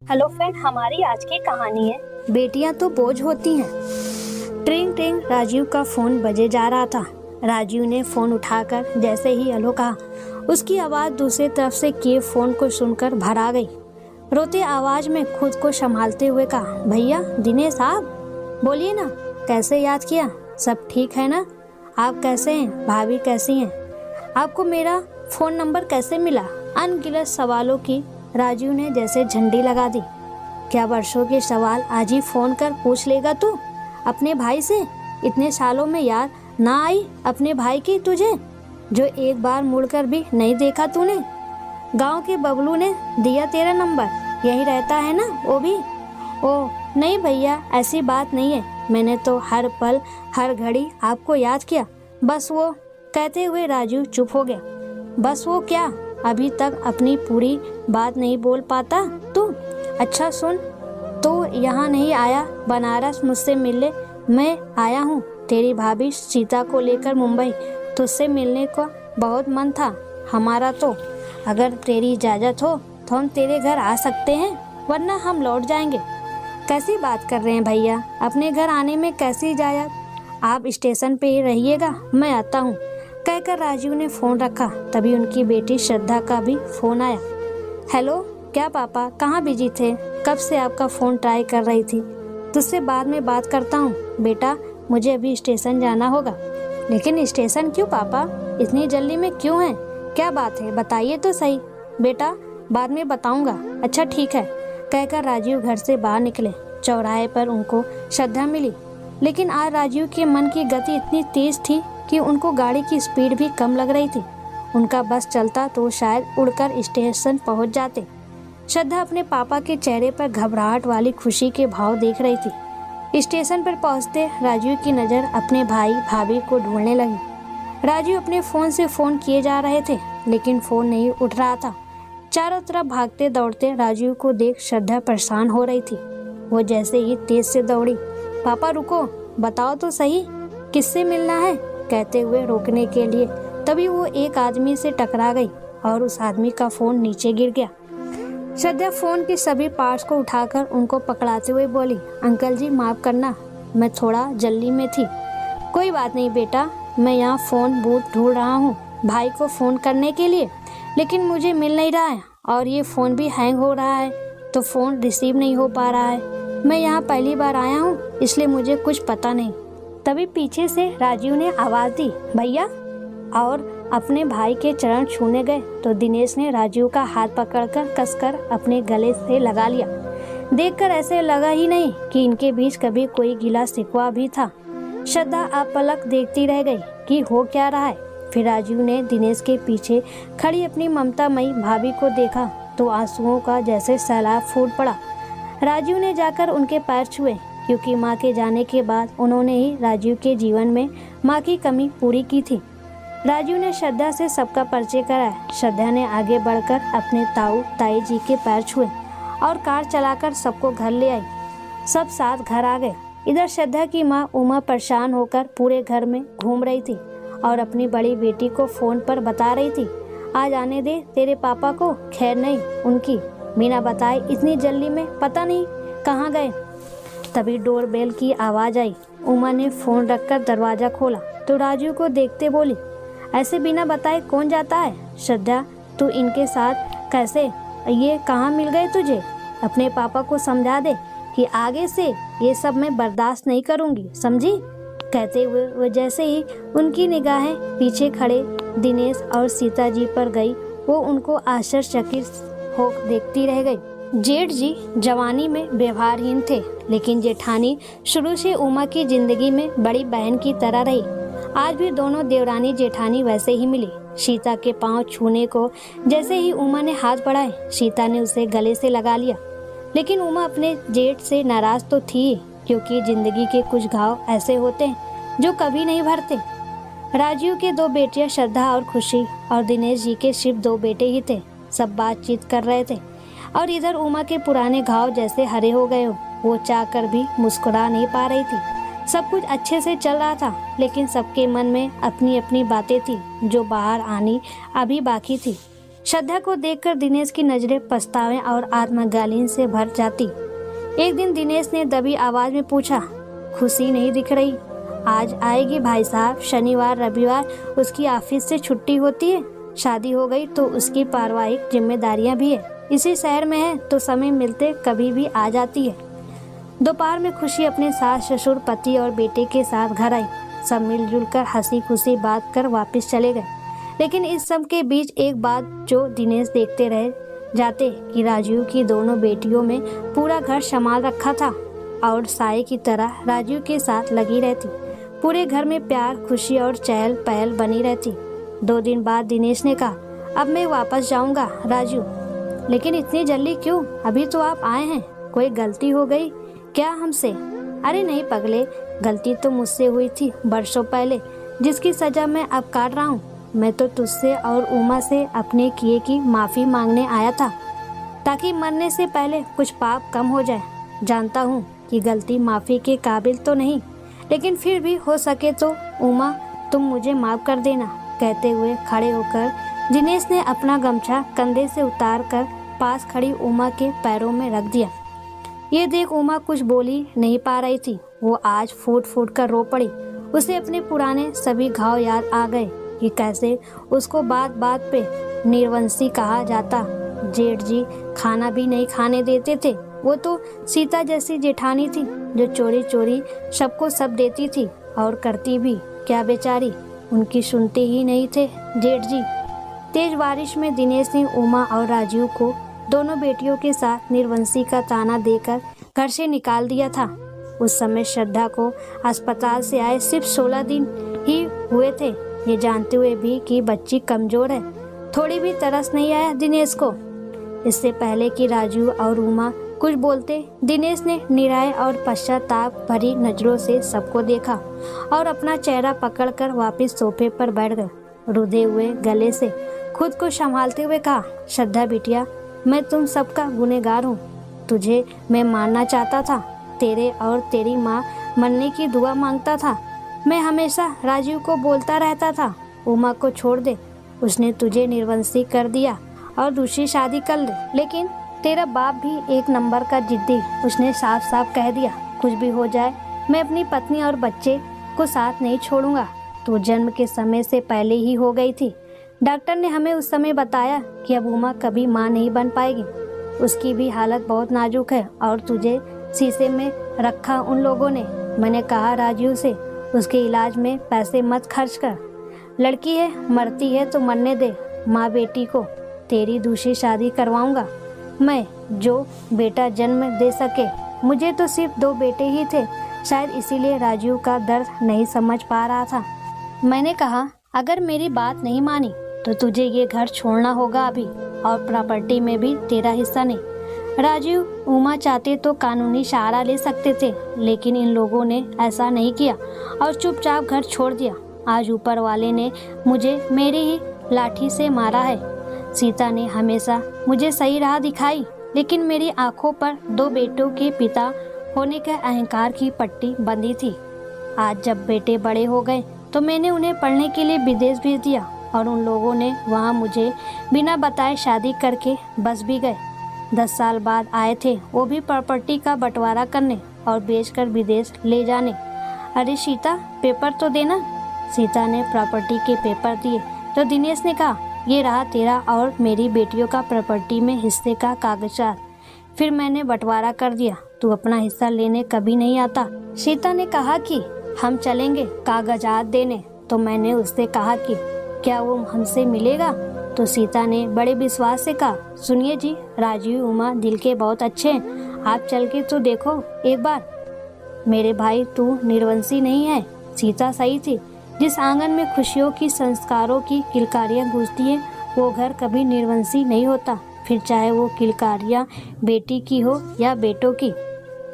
Hello friend, हमारी आज की कहानी है बेटियां तो बोझ होती हैं। ट्रिंग ट्रिंग राजीव का फोन बजे जा रहा था। राजीव ने फोन उठाकर जैसे ही हेलो कहा, उसकी आवाज दूसरी तरफ से किए फोन को सुनकर भर आ गई। रोते आवाज में खुद को संभालते हुए कहा, भैया दिनेश साहब, बोलिए ना, कैसे याद किया? सब ठीक है ना? आप कैसे हैं? भाभी कैसी हैं? आपको मेरा फोन नंबर कैसे मिला? अनगिनत सवालों की राजीव ने जैसे झंडी लगा दी। क्या वर्षों के सवाल आज ही फोन कर पूछ लेगा तू अपने भाई से? इतने सालों में याद ना आई अपने भाई की तुझे, जो एक बार मुड़कर भी नहीं देखा तूने? गांव के बबलू ने दिया तेरा नंबर, यही रहता है ना वो भी? ओह नहीं भैया, ऐसी बात नहीं है। मैंने तो हर पल हर घड़ी आपको याद किया, बस वो। कहते हुए राजीव चुप हो गया। बस वो क्या? अभी तक अपनी पूरी बात नहीं बोल पाता तू? अच्छा सुन, तो यहाँ नहीं आया बनारस मुझसे मिलने? मैं आया हूँ तेरी भाभी सीता को लेकर मुंबई। तुझसे मिलने का बहुत मन था हमारा, तो अगर तेरी इजाज़त हो तो हम तेरे घर आ सकते हैं, वरना हम लौट जाएंगे। कैसी बात कर रहे हैं भैया, अपने घर आने में कैसी इजाज़त? आप स्टेशन पे ही रहिएगा, मैं आता हूँ। कहकर राजीव ने फ़ोन रखा। तभी उनकी बेटी श्रद्धा का भी फ़ोन आया। हेलो, क्या पापा, कहाँ बिजी थे? कब से आपका फ़ोन ट्राई कर रही थी। तुझसे बाद में बात करता हूँ बेटा, मुझे अभी स्टेशन जाना होगा। लेकिन स्टेशन क्यों पापा, इतनी जल्दी में क्यों है? क्या बात है, बताइए तो सही। बेटा बाद में बताऊँगा। अच्छा ठीक है, कहकर राजीव घर से बाहर निकले। चौराहे पर उनको श्रद्धा मिली, लेकिन आज राजीव के मन की गति इतनी तेज थी कि उनको गाड़ी की स्पीड भी कम लग रही थी। उनका बस चलता तो शायद उड़कर स्टेशन पहुंच जाते। श्रद्धा अपने पापा के चेहरे पर घबराहट वाली खुशी के भाव देख रही थी। स्टेशन पर पहुंचते राजीव की नज़र अपने भाई भाभी को ढूंढने लगी। राजीव अपने फ़ोन से फ़ोन किए जा रहे थे, लेकिन फ़ोन नहीं उठ रहा था। चारों तरफ भागते दौड़ते राजीव को देख श्रद्धा परेशान हो रही थी। वो जैसे ही तेज से दौड़ी, पापा रुको, बताओ तो सही, किससे मिलना है? कहते हुए रोकने के लिए तभी वो एक आदमी से टकरा गई और उस आदमी का फोन नीचे गिर गया। श्रद्धा फोन के सभी पार्ट्स को उठाकर उनको पकड़ाते हुए बोली, अंकल जी माफ करना, मैं थोड़ा जल्दी में थी। कोई बात नहीं बेटा, मैं यहाँ फ़ोन बूथ ढूंढ रहा हूँ भाई को फ़ोन करने के लिए, लेकिन मुझे मिल नहीं रहा है और ये फ़ोन भी हैंग हो रहा है, तो फ़ोन रिसीव नहीं हो पा रहा है। मैं यहाँ पहली बार आया हूँ, इसलिए मुझे कुछ पता नहीं। तभी पीछे से राजीव ने आवाज़ दी, भैया, और अपने भाई के चरण छूने गए तो दिनेश ने राजीव का हाथ पकड़कर कसकर अपने गले से लगा लिया। देखकर ऐसे लगा ही नहीं कि इनके बीच कभी कोई गिला शिकवा भी था। श्रद्धा आप पलक देखती रह गई कि हो क्या रहा है। फिर राजीव ने दिनेश के पीछे खड़ी अपनी ममतामयी भाभी को देखा तो आंसुओं का जैसे सैलाब फूट पड़ा। राजीव ने जाकर उनके पैर छुए, क्योंकि माँ के जाने के बाद उन्होंने ही राजीव के जीवन में माँ की कमी पूरी की थी। राजीव ने श्रद्धा से सबका परिचय कराया। श्रद्धा ने आगे बढ़कर अपने ताऊ ताई जी के पैर छुए और कार चलाकर सबको घर ले आई। सब साथ घर आ गए। इधर श्रद्धा की माँ उमा परेशान होकर पूरे घर में घूम रही थी और अपनी बड़ी बेटी को फ़ोन पर बता रही थी, आज आने दे तेरे पापा को। खैर नहीं उनकी, बिना बताए इतनी जल्दी में पता नहीं कहाँ गए। तभी डोरबेल की आवाज़ आई। उमा ने फ़ोन रखकर दरवाज़ा खोला तो राजीव को देखते बोली, ऐसे बिना बताए कौन जाता है? श्रद्धा, तू इनके साथ कैसे? ये कहाँ मिल गए तुझे? अपने पापा को समझा दे कि आगे से ये सब मैं बर्दाश्त नहीं करूँगी, समझी? कहते हुए वो जैसे ही उनकी निगाहें पीछे खड़े दिनेश और सीता जी पर गई, वो उनको आश्चर्यचकित हो देखती रह गई। जेठ जी जवानी में व्यवहारहीन थे, लेकिन जेठानी शुरू से उमा की जिंदगी में बड़ी बहन की तरह रही। आज भी दोनों देवरानी जेठानी वैसे ही मिली। सीता के पांव छूने को जैसे ही उमा ने हाथ बढ़ाए, सीता ने उसे गले से लगा लिया। लेकिन उमा अपने जेठ से नाराज तो थी, क्योंकि जिंदगी के कुछ घाव ऐसे होते हैं जो कभी नहीं भरते। राजीव के दो बेटियां श्रद्धा और खुशी और दिनेश जी के सिर्फ दो बेटे ही थे। सब बातचीत कर रहे थे और इधर उमा के पुराने घाव जैसे हरे हो गए हो। वो चाह कर भी मुस्कुरा नहीं पा रही थी। सब कुछ अच्छे से चल रहा था, लेकिन सबके मन में अपनी अपनी बातें थी जो बाहर आनी अभी बाकी थी। श्रद्धा को देखकर दिनेश की नजरें पछतावे और आत्मग्लानि से भर जाती। एक दिन दिनेश ने दबी आवाज में पूछा, खुशी नहीं दिख रही? आज आएगी भाई साहब। शनिवार रविवार उसकी ऑफिस से छुट्टी होती है। शादी हो गई तो उसकी पारिवारिक जिम्मेदारियां भी है। इसी शहर में है तो समय मिलते कभी भी आ जाती है। दोपहर में खुशी अपने सास ससुर पति और बेटे के साथ घर आई। सब मिलजुल कर हंसी खुशी बात कर वापस चले गए। लेकिन इस सब के बीच एक बात जो दिनेश देखते रह जाते कि राजीव की दोनों बेटियों में पूरा घर संभाल रखा था और साये की तरह राजीव के साथ लगी रहती। पूरे घर में प्यार खुशी और चहल पहल बनी रहती। 2 दिन बाद दिनेश ने कहा, अब मैं वापस जाऊंगा राजू। लेकिन इतनी जल्दी क्यों? अभी तो आप आए हैं। कोई गलती हो गई क्या हमसे? अरे नहीं पगले, गलती तो मुझसे हुई थी बरसों पहले, जिसकी सजा मैं अब काट रहा हूँ। मैं तो तुझसे और उमा से अपने किए की माफ़ी मांगने आया था, ताकि मरने से पहले कुछ पाप कम हो जाए। जानता हूँ कि गलती माफ़ी के काबिल तो नहीं, लेकिन फिर भी हो सके तो उमा तुम मुझे माफ़ कर देना। कहते हुए खड़े होकर दिनेश ने अपना गमछा कंधे से उतार कर पास खड़ी उमा के पैरों में रख दिया। ये देख उमा कुछ बोली नहीं पा रही थी। वो आज फूट फूट कर रो पड़ी। उसे अपने पुराने सभी घाव याद आ गए कि कैसे उसको बात बात पे निर्वंशी कहा जाता। जेठ जी खाना भी नहीं खाने देते थे। वो तो सीता जैसी जेठानी थी जो चोरी चोरी सबको सब देती थी और करती भी क्या बेचारी, उनकी सुनते ही नहीं थे जेठ जी। तेज बारिश में दिनेश ने उमा और राजीव को दोनों बेटियों के साथ निर्वंशी का ताना देकर घर से निकाल दिया था। उस समय श्रद्धा को अस्पताल से आए सिर्फ 16 दिन ही हुए थे। ये जानते हुए भी कि बच्ची कमजोर है, थोड़ी भी तरस नहीं आया दिनेश को। इससे पहले कि राजू और उमा कुछ बोलते, दिनेश ने निराय और पश्चाताप भरी नजरों से सबको देखा और अपना चेहरा पकड़कर वापस सोफे पर बैठ गए। रुधे हुए गले से खुद को संभालते हुए कहा, श्रद्धा बिटिया, मैं तुम सबका गुनहगार हूँ। तुझे मैं मारना चाहता था, तेरे और तेरी माँ मरने की दुआ मांगता था। मैं हमेशा राजीव को बोलता रहता था, उमा को छोड़ दे, उसने तुझे निर्वंशी कर दिया और दूसरी शादी कर ले। लेकिन तेरा बाप भी एक नंबर का जिद्दी, उसने साफ साफ कह दिया, कुछ भी हो जाए मैं अपनी पत्नी और बच्चे को साथ नहीं छोड़ूंगा। तू जन्म के समय से पहले ही हो गई थी। डॉक्टर ने हमें उस समय बताया कि अब उमा कभी माँ नहीं बन पाएगी। उसकी भी हालत बहुत नाजुक है और तुझे शीशे में रखा उन लोगों ने। मैंने कहा राजीव से, उसके इलाज में पैसे मत खर्च कर। लड़की है, मरती है तो मरने दे। माँ बेटी को तेरी दूसरी शादी करवाऊंगा मैं, जो बेटा जन्म दे सके। मुझे तो सिर्फ 2 बेटे ही थे, शायद इसीलिए राजीव का दर्द नहीं समझ पा रहा था। मैंने कहा, अगर मेरी बात नहीं मानी तो तुझे ये घर छोड़ना होगा अभी, और प्रॉपर्टी में भी तेरा हिस्सा नहीं। राजीव उमा चाहते तो कानूनी सहारा ले सकते थे, लेकिन इन लोगों ने ऐसा नहीं किया और चुपचाप घर छोड़ दिया। आज ऊपर वाले ने मुझे मेरी ही लाठी से मारा है। सीता ने हमेशा मुझे सही राह दिखाई, लेकिन मेरी आंखों पर 2 बेटों के पिता होने के अहंकार की पट्टी बंधी थी। आज जब बेटे बड़े हो गए तो मैंने उन्हें पढ़ने के लिए विदेश भेज दिया और उन लोगों ने वहाँ मुझे बिना बताए शादी करके बस भी गए। 10 साल बाद आए थे, वो भी प्रॉपर्टी का बंटवारा करने और बेचकर विदेश ले जाने। अरे सीता, पेपर तो देना। सीता ने प्रॉपर्टी के पेपर दिए तो दिनेश ने कहा, ये रहा तेरा और मेरी बेटियों का प्रॉपर्टी में हिस्से का कागजात। फिर मैंने बंटवारा कर दिया, तू अपना हिस्सा लेने कभी नहीं आता। सीता ने कहा कि हम चलेंगे कागजात देने, तो मैंने उससे कहा कि क्या वो हमसे मिलेगा? तो सीता ने बड़े विश्वास से कहा, सुनिए जी, राजीव उमा दिल के बहुत अच्छे हैं, आप चल के तो देखो एक बार। मेरे भाई, तू निर्वंशी नहीं है। सीता सही थी। जिस आंगन में खुशियों की संस्कारों की किलकारियाँ गूंजती हैं, वो घर कभी निर्वंशी नहीं होता, फिर चाहे वो किलकारियाँ बेटी की हो या बेटों की।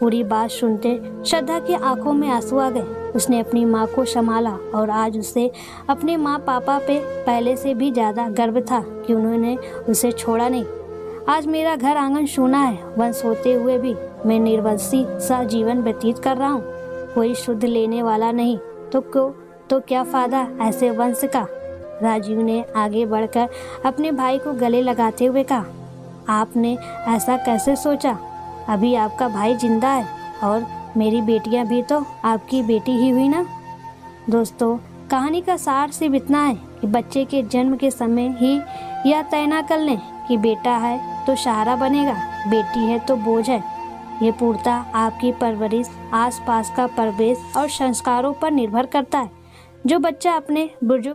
पूरी बात सुनते श्रद्धा की आंखों में आंसू आ गए। उसने अपनी माँ को संभाला और आज उसे अपने माँ पापा पे पहले से भी ज़्यादा गर्व था कि उन्होंने उसे छोड़ा नहीं। आज मेरा घर आंगन सूना है। वंश होते हुए भी मैं निर्वंशी सा जीवन व्यतीत कर रहा हूँ। कोई शुद्ध लेने वाला नहीं तो क्या फ़ायदा ऐसे वंश का। राजीव ने आगे बढ़कर अपने भाई को गले लगाते हुए कहा, आपने ऐसा कैसे सोचा? अभी आपका भाई जिंदा है और मेरी बेटियां भी तो आपकी बेटी ही हुई ना। दोस्तों, कहानी का सार सिर्फ इतना है कि बच्चे के जन्म के समय ही यह तय न कर लें कि बेटा है तो सहारा बनेगा, बेटी है तो बोझ है। ये पूर्णतः आपकी परवरिश, आसपास का परिवेश और संस्कारों पर निर्भर करता है। जो बच्चा अपने बुजुर्ग